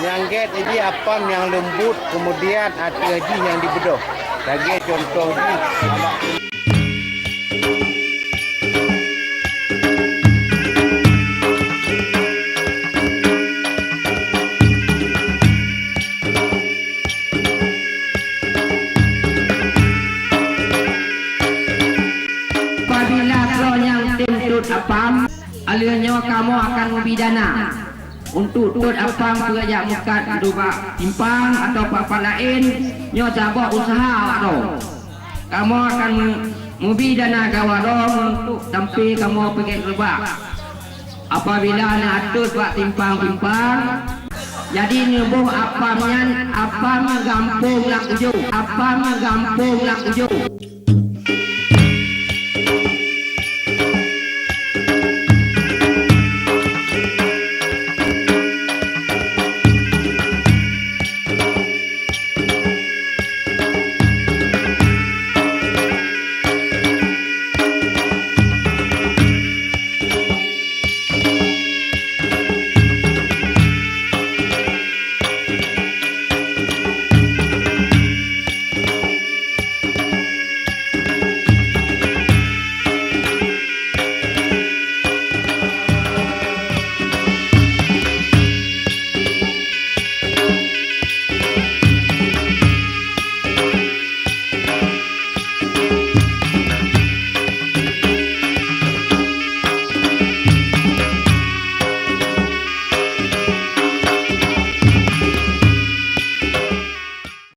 Nyangget ini apam yang lembut, kemudian ada haji yang dibedah. Lagi contoh ni. Apabila kau yang tentut apam, alirnya kamu akan membidana untuk tut apam kerja mukat duga timpang atau apa lain nyo cabak usaha atau kamu akan membidana kawarong untuk sampai kamu pergi rebak apabila nak tut buat timpang-timpang jadi nyubuh apam gampung nak ujung